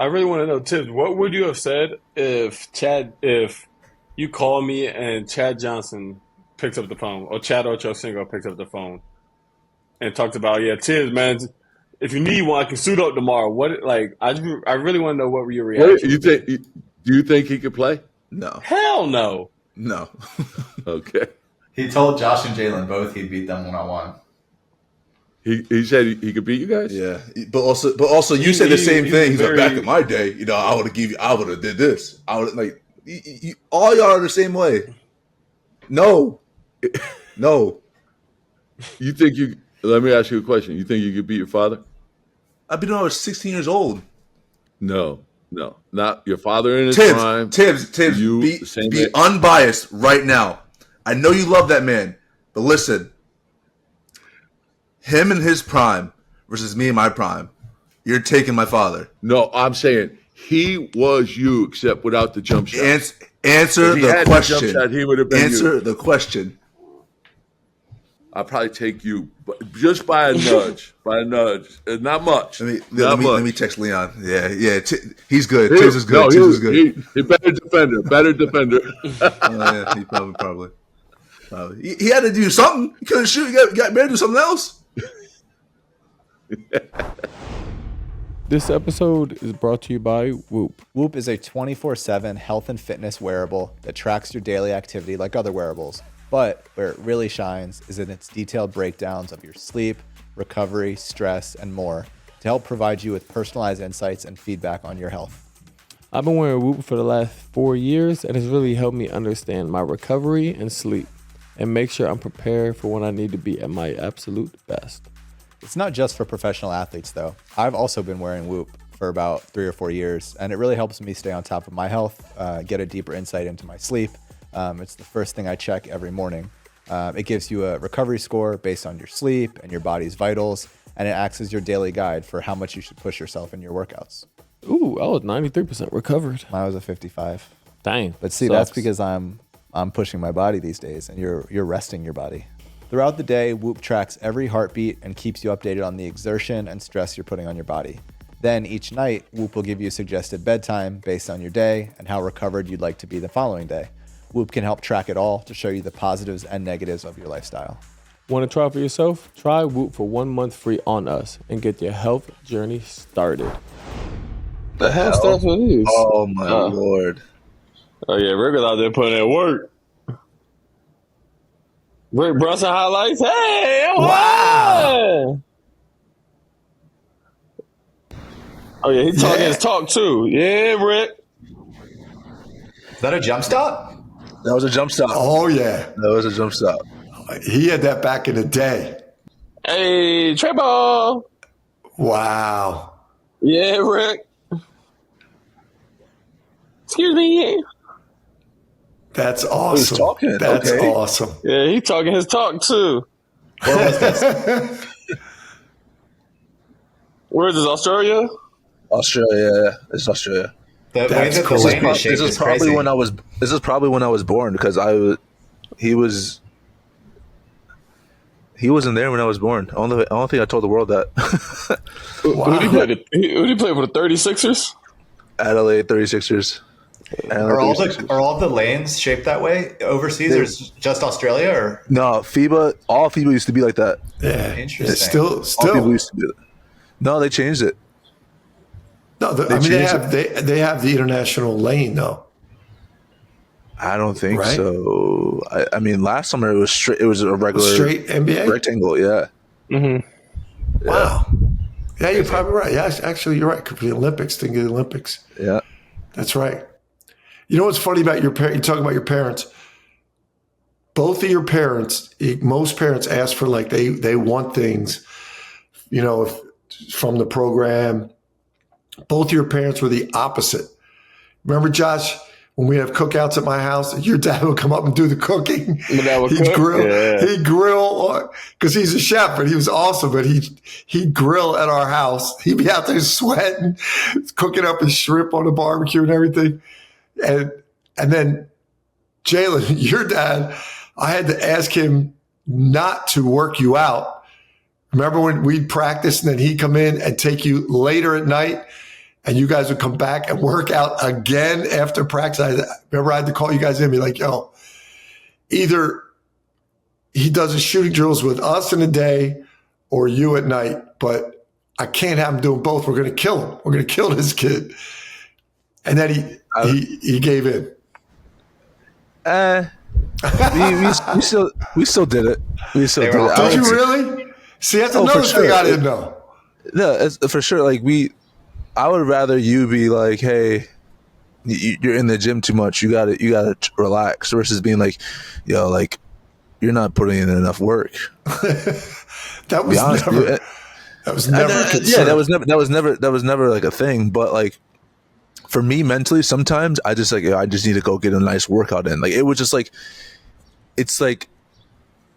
I really want to know, Tibbs, what would you have said if you called me and Chad Johnson picked up the phone, or Chad Ochocinco picked up the phone and talked about, yeah, Tibbs, man, if you need one, I can suit up tomorrow. What, like, I really want to know what your What reaction you would be. think? Do you think he could play? No, Hell no. no. Okay. He told Josh and Jalen both he'd beat them 1-on-1. He said he could beat you guys. Yeah, but also, you said the same He's thing. He's like, back very. in my day, I would have did this. I would like, all y'all are the same way. No, no. You think you? Let me ask you a question. You think you could beat your father? I've been when I was 16 years old. No, no, not your father in his Tibbs, prime. Tibbs, You be same be age. unbiased right now. I know you love that man, but listen, him in his prime versus me in my prime. You're taking my father. No, I'm saying he was you, except without the jump shot. Answer If he the had the jump question. shot, he would have been Answer you. the question. I'll probably take you, but just by a nudge, not much. Let me text Leon. Yeah. He's good. He- Tibbs is good. No, Tibbs is good. he better defender. Yeah, he probably. He had to do something. He couldn't shoot. He got better to do something else. This episode is brought to you by Whoop. Whoop is a 24/7 health and fitness wearable that tracks your daily activity like other wearables. But where it really shines is in its detailed breakdowns of your sleep, recovery, stress, and more to help provide you with personalized insights and feedback on your health. I've been wearing Whoop for the last 4 years, and it's really helped me understand my recovery and sleep and make sure I'm prepared for when I need to be at my absolute best. It's not just for professional athletes, though. I've also been wearing Whoop for about 3 or 4 years, and it really helps me stay on top of my health, get a deeper insight into my sleep. It's the first thing I check every morning. It gives you a recovery score based on your sleep and your body's vitals, and it acts as your daily guide for how much you should push yourself in your workouts. Ooh, I was 93% recovered. Mine was a 55. Dang. But see, that's because I'm pushing my body these days, and you're resting your body. Throughout the day, Whoop tracks every heartbeat and keeps you updated on the exertion and stress you're putting on your body. Then each night, Whoop will give you a suggested bedtime based on your day and how recovered you'd like to be the following day. Whoop can help track it all to show you the positives and negatives of your lifestyle. Want to try for yourself? Try Whoop for 1 month free on us and get your health journey started. The hell starts with these? Oh my lord! Oh yeah, Rick was out there putting in work. Rick Brunson highlights. Hey, wow! Oh yeah, he's talking his talk too. Yeah, Rick. Is that a jump stop? That was a jump stop. Oh, yeah. That was a jump stop. He had that back in the day. Hey, Trey Ball. Wow. Yeah, Rick. Excuse me. That's awesome. talking. That's Okay. awesome. Yeah, he talking his talk too. Where was this? Where is this? Australia? Australia. It's Australia. The way That's that the cool. lane is shaped This is is probably crazy. when I was. This is probably when I was born because he was. He wasn't there when I was born. I don't think I told the world that. Who did he play? Who did he play for the 36ers? Adelaide 36ers. Are all the lanes shaped that way overseas, or is it just Australia? Or No, FIBA. All FIBA used to be like that. Yeah. Interesting. It's still. All FIBA used to be. No, they changed it. No, they changed have they have the international lane though. I don't think Right? so. I mean, last summer it was straight. It was a regular Straight NBA. rectangle. Yeah. Wow. Yeah, you're probably right. Yeah, actually, you're right. For the Olympics, think of the Olympics. Yeah. That's right. You know what's funny about your parents? You talk about your parents. Both of your parents, most parents ask for like they want things, from the program. Both of your parents were the opposite. Remember, Josh, when we have cookouts at my house, your dad would come up and do the cooking. Your dad would He'd cook? grill. Yeah. He'd grill because he's a chef, and he was awesome. But he'd grill at our house. He'd be out there sweating, cooking up his shrimp on the barbecue and everything. And then Jalen, your dad, I had to ask him not to work you out. Remember when we'd practice and then he'd come in and take you later at night and you guys would come back and work out again after practice. I remember I had to call you guys in and be like, yo, either he does his shooting drills with us in the day or you at night, but I can't have him doing both. We're going to kill him. We're going to kill this kid. And then he gave in. We still did it. We still did it. Did you really? See, that's another thing I didn't know. No, for sure. Like I would rather you be like, hey, you're in the gym too much. You gotta relax. Versus being like, yo, like you're not putting in enough work. That was never. That was never a concern. Yeah, that was never like a thing. But like for me mentally, sometimes I just need to go get a nice workout in. Like it was just like, it's like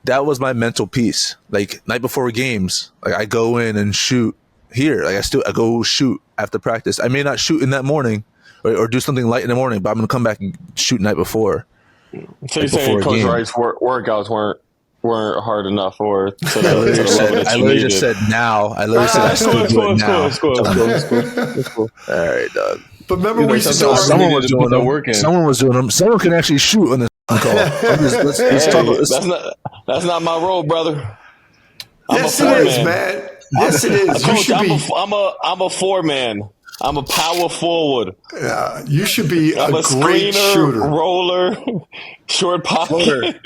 that was my mental peace. Like night before games, like I go in and shoot here. Like I go shoot after practice. I may not shoot in that morning or do something light in the morning, but I'm gonna come back and shoot night before. So you're saying Coach Wright's workouts weren't hard enough, or so I literally just said now. I literally said I still do it now. It's cool. All right, dog. But remember, we used to someone was doing the work in. Someone was doing them. Someone can actually shoot on this call. Let's talk about this. That's not my role, brother. Yes, it is, man. Yes, it is. Coach, I'm a 4-man. I'm a power forward. You should be a great screener, shooter. Roller, short pocket.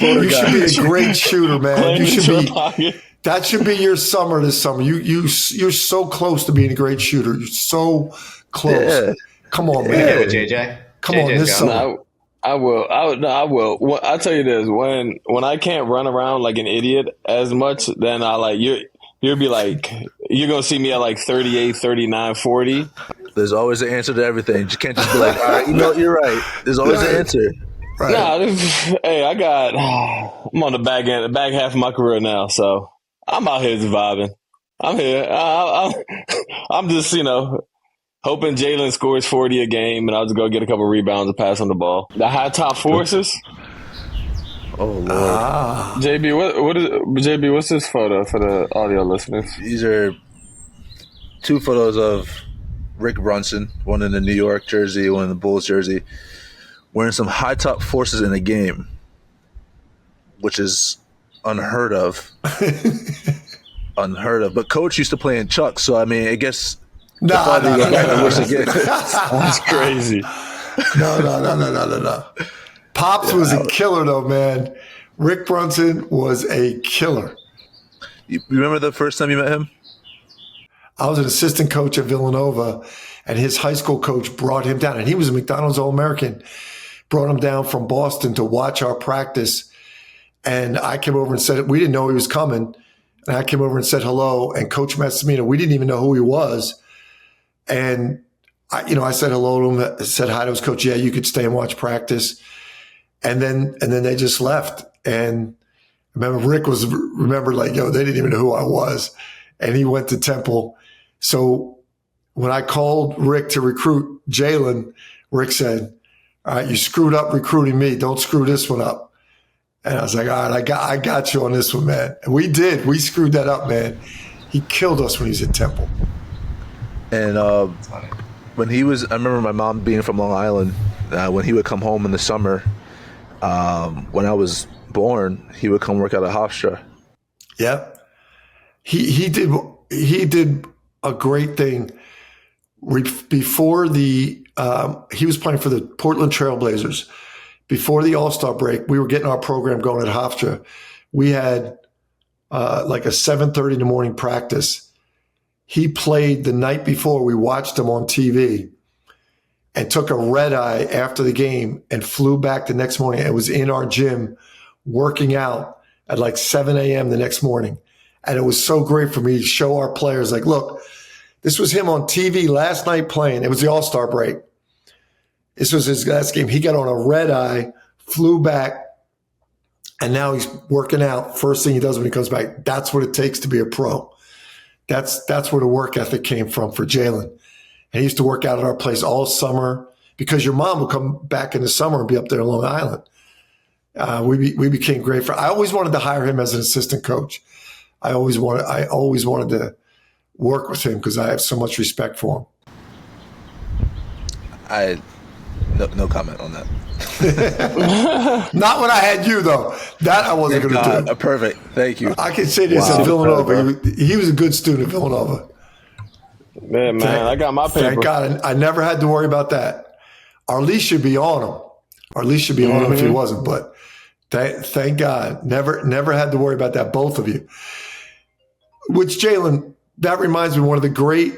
You should be a great shooter, man. You should be. That should be your summer this summer. You're so close to being a great shooter. You're so close. Yeah. Come on, man. Yeah, JJ. Come on, this summer. I will. Well, I'll tell you this: when I can't run around like an idiot as much, then I like you. You'll be like, you're going to see me at like 38, 39, 40. There's always an answer to everything. You can't just be like, all right, you're right. There's always an answer. Right. Nah, hey, I'm on the back half of my career now, so I'm out here just vibing. I'm here. I'm just, hoping Jalen scores 40 a game, and I'll just go get a couple rebounds and pass on the ball. The high top forces. Oh Lord, JB, what's this photo for the audio listeners? These are 2 photos of Rick Brunson, one in the New York jersey, one in the Bulls jersey, wearing some high top forces in a game, which is unheard of. Unheard of. But Coach used to play in Chuck, so I mean, I guess. No. That's crazy. No. Pops was a killer, though, man. Rick Brunson was a killer. You remember the first time you met him? I was an assistant coach at Villanova, and his high school coach brought him down. And he was a McDonald's All-American. Brought him down from Boston to watch our practice. And I came over and said, we didn't know he was coming. And I came over and said hello. And Coach Massimino, we didn't even know who he was. And I said hello to him, said hi to his coach. Yeah, you could stay and watch practice. And then they just left. And I remember Rick remembered like, they didn't even know who I was. And he went to Temple. So when I called Rick to recruit Jalen, Rick said, all right, you screwed up recruiting me. Don't screw this one up. And I was like, all right, I got you on this one, man. And we did. We screwed that up, man. He killed us when he was at Temple. And when he was, I remember my mom being from Long Island, when he would come home in the summer, when I was born, he would come work out at Hofstra. Yeah. He did a great thing before he was playing for the Portland Trailblazers. Before the All-Star break, we were getting our program going at Hofstra. We had like a 7:30 in the morning practice. He played the night before. We watched him on TV and took a red eye after the game and flew back the next morning and was in our gym working out at like 7 a.m. the next morning. And it was so great for me to show our players, like, look, this was him on TV last night playing. It was the All-Star break. This was his last game. He got on a red eye, flew back, and now he's working out. First thing he does when he comes back. That's what it takes to be a pro. That's where the work ethic came from for Jalen. And he used to work out at our place all summer because your mom would come back in the summer and be up there in Long Island. We became great friends. I always wanted to hire him as an assistant coach. I always wanted to work with him because I have so much respect for him. no comment on that. Not when I had you, though. That I wasn't Thank going to do. God. Perfect. Thank you. I can say this Wow. at Villanova. He was a good student at Villanova. Yeah, man, I got my paper. Thank God. I never had to worry about that. Arlie should be on him. Arlie should be on him if he wasn't. But thank God. Never had to worry about that, both of you. Which, Jalen, that reminds me of one of the great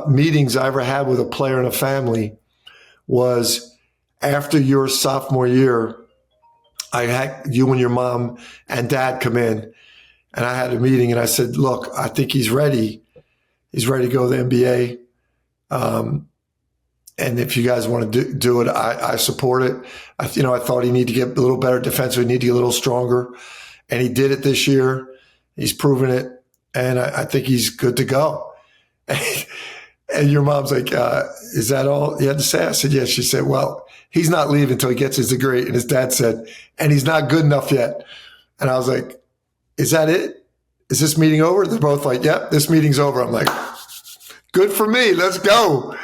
meetings I ever had with a player and a family was after your sophomore year. I had you and your mom and dad come in, and I had a meeting, and I said, look, I think he's ready. He's ready to go to the NBA. And if you guys want to do it, I support it. I thought he needed to get a little better defensively, need to get a little stronger. And he did it this year. He's proven it. And I think he's good to go. And your mom's like, is that all you had to say? I said, yes. She said, well, he's not leaving until he gets his degree. And his dad said, and he's not good enough yet. And I was like, is that it? Is this meeting over? They're both like, yep, this meeting's over. I'm like, good for me. Let's go.